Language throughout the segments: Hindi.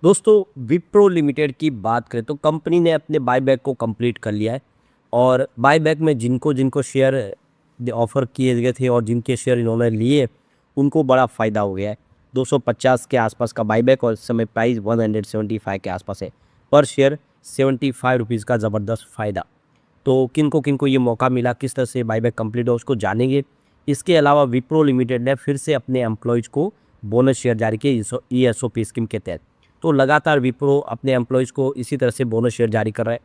दोस्तों, विप्रो लिमिटेड की बात करें तो कंपनी ने अपने बायबैक को कंप्लीट कर लिया है और बायबैक में जिनको जिनको शेयर ऑफर किए गए थे और जिनके शेयर इन्होंने लिए उनको बड़ा फ़ायदा हो गया है। 250 के आसपास का बायबैक और इस समय प्राइस 175 के आसपास है। पर शेयर 75 रुपीज़ का ज़बरदस्त फ़ायदा। तो किनको किनको ये मौका मिला, किस तरह से बायबैक कंप्लीट हो, उसको जानेंगे। इसके अलावा विप्रो लिमिटेड ने फिर से अपने एम्प्लॉयज़ को बोनस शेयर जारी किए ESOP स्कीम के तहत। तो लगातार विप्रो अपने एम्प्लॉयज़ को इसी तरह से बोनस शेयर जारी कर रहा है।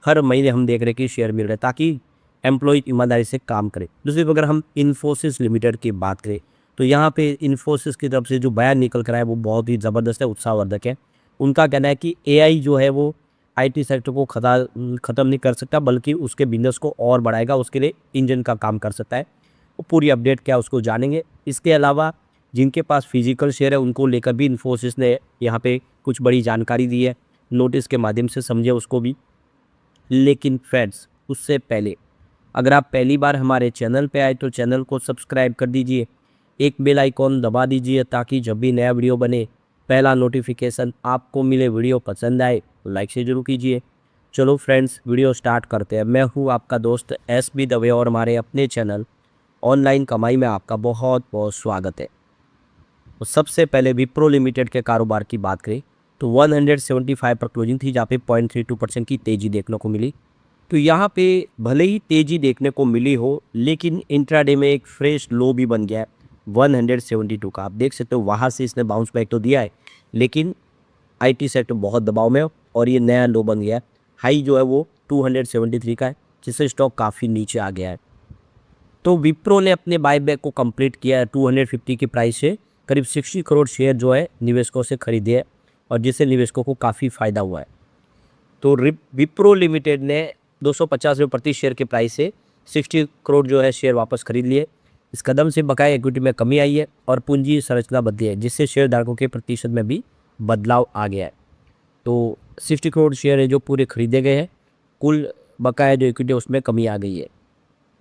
हर महीने हम देख रहे हैं कि शेयर मिल रहे हैं ताकि एम्प्लॉय ईमानदारी से काम करे। दूसरी अगर हम इन्फोसिस लिमिटेड की बात करें तो यहाँ पे इन्फोसिस की तरफ से जो बयान निकल कर आया वो बहुत ही ज़बरदस्त है, उत्साहवर्धक है। उनका कहना है कि एआई जो है वो आईटी सेक्टर को ख़त्म नहीं कर सकता, बल्कि उसके बिजनेस को और बढ़ाएगा, उसके लिए इंजन का काम कर सकता है। वो पूरी अपडेट क्या है उसको जानेंगे। इसके अलावा जिनके पास फिजिकल शेयर है उनको लेकर भी इन्फोसिस ने यहाँ पे कुछ बड़ी जानकारी दी है, नोटिस के माध्यम से समझे उसको भी। लेकिन फ्रेंड्स, उससे पहले अगर आप पहली बार हमारे चैनल पे आए तो चैनल को सब्सक्राइब कर दीजिए, एक बेल आइकॉन दबा दीजिए ताकि जब भी नया वीडियो बने पहला नोटिफिकेशन आपको मिले। वीडियो पसंद आए तो लाइक से जरूर कीजिए। चलो फ्रेंड्स, वीडियो स्टार्ट करते हैं। मैं हूँ आपका दोस्त SB दवे और हमारे अपने चैनल ऑनलाइन कमाई में आपका बहुत बहुत स्वागत है। तो सबसे पहले विप्रो लिमिटेड के कारोबार की बात करें तो 175 पर क्लोजिंग थी, जहाँ पे 0.32% की तेज़ी देखने को मिली। तो यहाँ पे भले ही तेज़ी देखने को मिली हो, लेकिन इंट्राडे में एक फ्रेश लो भी बन गया है 172 का। आप देख सकते हो वहाँ से इसने बाउंस बैक तो दिया है, लेकिन आईटी सेक्टर बहुत दबाव में है और ये नया लो बन गया है। हाई जो है वो 273 का है, जिससे स्टॉक काफ़ी नीचे आ गया है। तो विप्रो ने अपने बायबैक को कंप्लीट किया है 250 की प्राइस से। करीब 60 करोड़ शेयर जो है निवेशकों से खरीदे हैं और जिससे निवेशकों को काफ़ी फ़ायदा हुआ है। तो विप्रो लिमिटेड ने 250 रुपये प्रति शेयर के प्राइस से 60 करोड़ जो है शेयर वापस खरीद लिए। इस कदम से बकाया इक्विटी में कमी आई है और पूंजी संरचना बदली है, जिससे शेयरधारकों के प्रतिशत में भी बदलाव आ गया है। तो 60 करोड़ शेयर है जो पूरे खरीदे गए हैं, कुल बकाया जो इक्विटी है उसमें कमी आ गई है।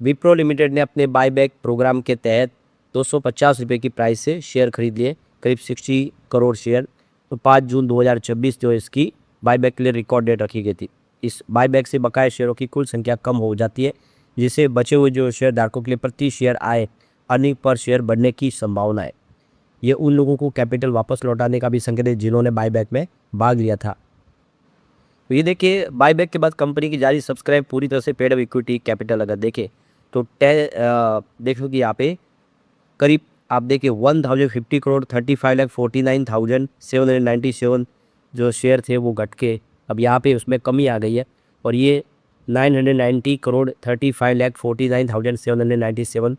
विप्रो लिमिटेड ने अपने बायबैक प्रोग्राम के तहत 250 रुपये की प्राइस से शेयर खरीद लिए, करीब 60 करोड़ शेयर। तो 5 जून 2026 जो इसकी बायबैक के लिए रिकॉर्ड डेट रखी गई थी। इस बायबैक से बकाया शेयरों की कुल संख्या कम हो जाती है, जिससे बचे हुए जो शेयर धारकों के लिए प्रति शेयर आय, अर्निंग पर शेयर बढ़ने की संभावना है। ये उन लोगों को कैपिटल वापस लौटाने का भी संकेत है जिन्होंने बायबैक में भाग लिया था। तो ये देखिए, बायबैक के बाद कंपनी की जारी सब्सक्राइब पूरी तरह से पेड इक्विटी कैपिटल अगर देखें तो देखो कि यहाँ पे करीब आप देखिए 1050 करोड़ 35,49,797 जो शेयर थे वो घट के अब यहाँ पे उसमें कमी आ गई है और ये 990 करोड़ 35,49,797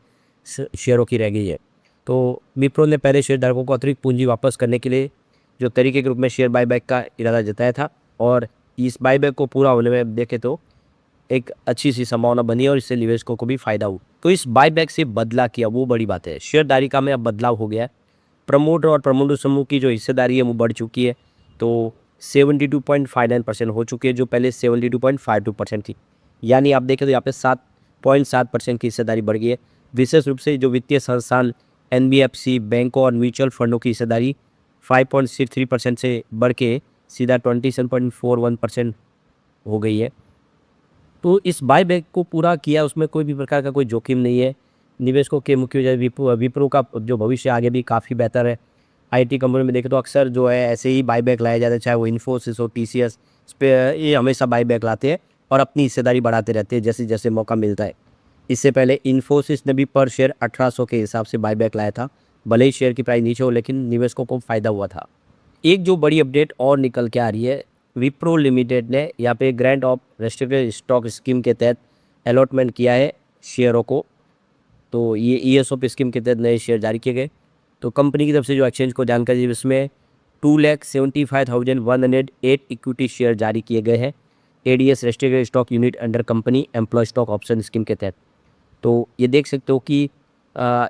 शेयरों की रह गई है। तो विप्रो ने पहले शेयरधारकों को अतिरिक्त पूंजी वापस करने के लिए जो तरीके के रूप में शेयर बायबैक का इरादा जताया था और इस बायबैक को पूरा होने में देखे तो एक अच्छी सी संभावना बनी और इससे निवेशकों को भी फायदा हुआ। तो इस बायबैक से बदला किया वो बड़ी बात है। शेयरधारिका में अब बदलाव हो गया है। प्रमोटर और प्रमोटर समूह की जो हिस्सेदारी है वो बढ़ चुकी है, तो 72.59% हो चुकी है, जो पहले 72.52% थी। यानी आप देखें तो यहाँ पे 7.7% की हिस्सेदारी बढ़ गई है। विशेष रूप से जो वित्तीय संस्थान NBFC, बैंकों और म्यूचुअल फंडों की हिस्सेदारी 5.63% से बढ़ के सीधा 27.41% हो गई है। तो इस बायबैक को पूरा किया, उसमें कोई भी प्रकार का कोई जोखिम नहीं है। निवेशकों के मुख्य वजह विप्रो का जो भविष्य आगे भी काफ़ी बेहतर है। आईटी कंपनी में देखें तो अक्सर जो है ऐसे ही बायबैक लाया जाता है, चाहे वो इन्फोसिस हो, TCS, इस पर ये हमेशा बायबैक लाते हैं और अपनी हिस्सेदारी बढ़ाते रहते हैं जैसे जैसे मौका मिलता है। इससे पहले इन्फोसिस ने भी पर शेयर 1800 के हिसाब से बायबैक लाया था। भले ही शेयर की प्राइस नीचे हो, लेकिन निवेशकों को फ़ायदा हुआ था। एक जो बड़ी अपडेट और निकल के आ रही है, विप्रो लिमिटेड ने यहाँ पे grant of restricted stock scheme के तहत अलॉटमेंट किया है शेयरों को। तो ये ESOP स्कीम के तहत नए शेयर जारी किए गए। तो कंपनी की तरफ से जो एक्सचेंज को जानकारी दी उसमें 2,75,108 इक्विटी शेयर जारी किए गए हैं ADS restricted stock unit under company employ stock option scheme के तहत। तो ये देख सकते हो कि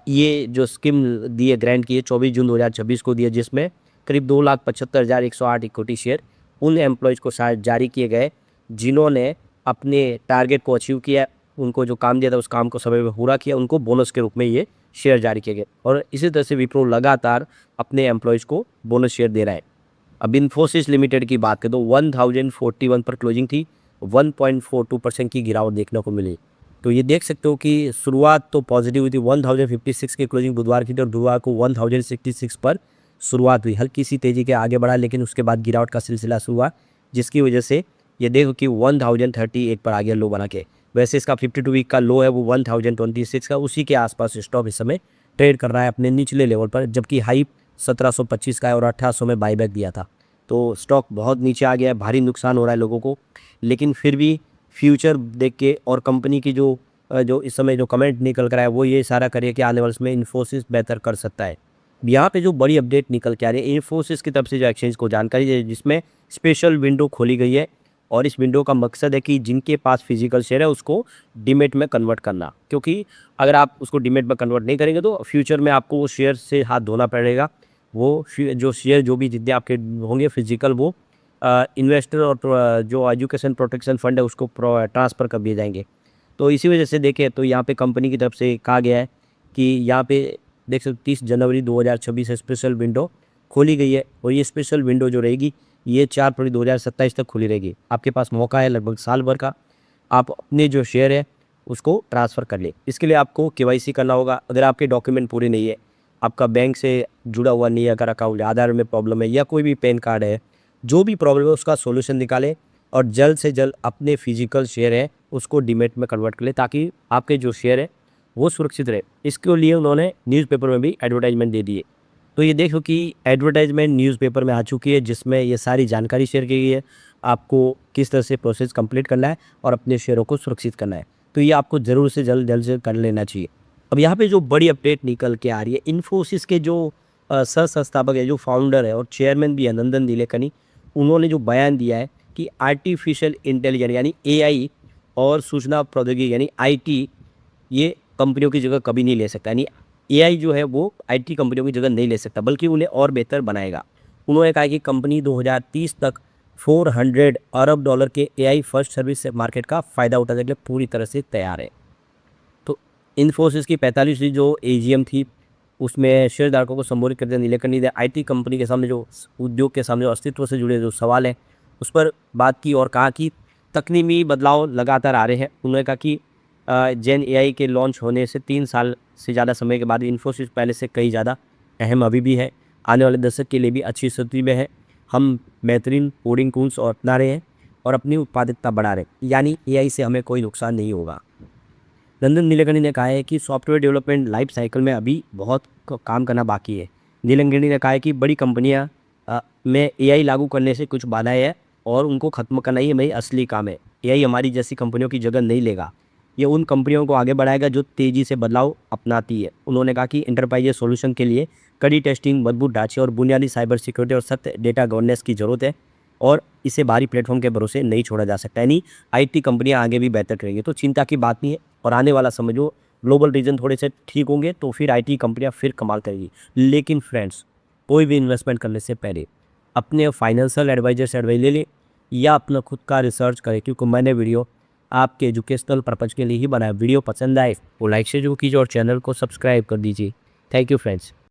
ये जो स्कीम दी है, ग्रांट की है 24 जून 2026 को दी है, जिसमें करीब 2,75,108 इक्विटी शेयर उन एम्प्लॉयज़ को जारी किए गए जिन्होंने अपने टारगेट को अचीव किया, उनको जो काम दिया था उस काम को समय में पूरा किया, उनको बोनस के रूप में ये शेयर जारी किए गए। और इसी तरह से विप्रो लगातार अपने एम्प्लॉयज़ को बोनस शेयर दे रहा है। अब इन्फोसिस लिमिटेड की बात करें तो 1041 पर क्लोजिंग थी, 1.42% की गिरावट देखने को मिली। तो ये देख सकते हो कि शुरुआत तो पॉजिटिव हुई थी, 1056 की क्लोजिंग बुधवार की थी और बुधवार को 1066 पर शुरुआत हुई, हल्की सी तेजी के आगे बढ़ा, लेकिन उसके बाद गिरावट का सिलसिला शुरू हुआ, जिसकी वजह से ये देखो कि 1038 पर आ गया लो बना के। वैसे इसका 52 वीक का लो है वो 1026 का, उसी के आसपास स्टॉक इस समय ट्रेड कर रहा है अपने निचले लेवल पर, जबकि हाई 1725 का है और 1800 में बाईबैक दिया था। तो स्टॉक बहुत नीचे आ गया है, भारी नुकसान हो रहा है लोगों को, लेकिन फिर भी फ्यूचर देख के और कंपनी की जो इस समय जो कमेंट निकल कर आया है वो ये इशारा करे कि आने वाले समय इन्फोसिस बेहतर कर सकता है। यहाँ पे जो बड़ी अपडेट निकल के आ रही है इन्फोसिस की तरफ से जो एक्सचेंज को जानकारी है, जिसमें स्पेशल विंडो खोली गई है और इस विंडो का मकसद है कि जिनके पास फिजिकल शेयर है उसको डीमेट में कन्वर्ट करना, क्योंकि अगर आप उसको डीमेट में कन्वर्ट नहीं करेंगे तो फ्यूचर में आपको वो शेयर से हाथ धोना पड़ेगा। वो जो शेयर जो भी जितने आपके होंगे फिजिकल वो इन्वेस्टर और जो एजुकेशन प्रोटेक्शन फंड है उसको ट्रांसफ़र कर दिए जाएंगे। तो इसी वजह से देखें तो यहाँ पे कंपनी की तरफ से कहा गया है कि यहाँ पे देख सकते 30 जनवरी 2026 से स्पेशल विंडो खोली गई है और ये स्पेशल विंडो जो रहेगी ये 4 फरवरी 2027 तक खुली रहेगी। आपके पास मौका है लगभग साल भर का, आप अपने जो शेयर है उसको ट्रांसफ़र कर ले। इसके लिए आपको केवाईसी करना होगा। अगर आपके डॉक्यूमेंट पूरे नहीं है, आपका बैंक से जुड़ा हुआ नहीं है, अगर अकाउंट आधार में प्रॉब्लम है या कोई भी पैन कार्ड है, जो भी प्रॉब्लम है उसका सॉल्यूशन निकालें और जल्द से जल्द अपने फिजिकल शेयर है उसको डीमेट में कन्वर्ट कर ले, ताकि आपके जो शेयर है वो सुरक्षित रहे। इसके लिए उन्होंने न्यूज़पेपर में भी एडवर्टाइजमेंट दे दी है। तो ये देखो कि एडवर्टाइजमेंट न्यूज़पेपर में आ चुकी है, जिसमें ये सारी जानकारी शेयर की गई है, आपको किस तरह से प्रोसेस कंप्लीट करना है और अपने शेयरों को सुरक्षित करना है। तो ये आपको ज़रूर से जल्द से कर लेना चाहिए। अब यहाँ पे जो बड़ी अपडेट निकल के आ रही है, इन्फोसिस के जो सह संस्थापक है, जो फाउंडर है और चेयरमैन भी है नंदन नीलेकनी, उन्होंने जो बयान दिया है कि आर्टिफिशियल इंटेलिजेंस यानी एआई और सूचना प्रौद्योगिकी यानी आईटी ये कंपनियों की जगह कभी नहीं ले सकता। यानी एआई जो है वो आईटी कंपनियों की जगह नहीं ले सकता, बल्कि उन्हें और बेहतर बनाएगा। उन्होंने कहा कि कंपनी 2030 तक 400 अरब डॉलर के एआई फर्स्ट सर्विस मार्केट का फ़ायदा उठाने के लिए पूरी तरह से तैयार है। तो इन्फोसिस की 45वीं जो एजीएम थी उसमें शेयरधारकों को संबोधित करते हुए नीलेकनी ने आईटी कंपनी के सामने जो उद्योग के सामने अस्तित्व से जुड़े जो सवाल हैं उस पर बात की और कहा कि तकनीकी बदलाव लगातार आ रहे हैं। उन्होंने कहा कि जेन एआई के लॉन्च होने से 3 साल से ज़्यादा समय के बाद इन्फोसिस पहले से कई ज़्यादा अहम अभी भी है, आने वाले दशक के लिए भी अच्छी स्थिति में है। हम बेहतरीन कोडिंग टूल्स और अपना रहे हैं और अपनी उत्पादकता बढ़ा रहे हैं, यानी एआई से हमें कोई नुकसान नहीं होगा। नंदन नीलेकनी ने कहा है कि सॉफ्टवेयर डेवलपमेंट लाइफ साइकिल में अभी बहुत काम करना बाकी है। नीलेकनी ने कहा है कि बड़ी कंपनियां में एआई लागू करने से कुछ बाधाएं हैं और उनको ख़त्म करना ही मेरी असली काम है। एआई हमारी जैसी कंपनियों की जगह नहीं लेगा, ये उन कंपनियों को आगे बढ़ाएगा जो तेज़ी से बदलाव अपनाती है। उन्होंने कहा कि एंटरप्राइज सोल्यूशन के लिए कड़ी टेस्टिंग, मजबूत ढांचे और बुनियादी साइबर सिक्योरिटी और सख्त डेटा गवर्नेंस की ज़रूरत है और इसे बाहरी प्लेटफॉर्म के भरोसे नहीं छोड़ा जा सकता। यानी आईटी कंपनियां आगे भी बेहतर करेंगी, तो चिंता की बात नहीं है। और आने वाला समय जो ग्लोबल रीजन थोड़े से ठीक होंगे तो फिर आईटी कंपनियां फिर कमाल करेगी। लेकिन फ्रेंड्स, कोई भी इन्वेस्टमेंट करने से पहले अपने फाइनेंशियल एडवाइजर से एडवाइस ले लें या अपना खुद का रिसर्च करें, क्योंकि मैंने वीडियो आपके एजुकेशनल पर्पज़ के लिए ही बनाया। वीडियो पसंद आए तो लाइक शेयर कीजिए और चैनल को सब्सक्राइब कर दीजिए। Thank you friends.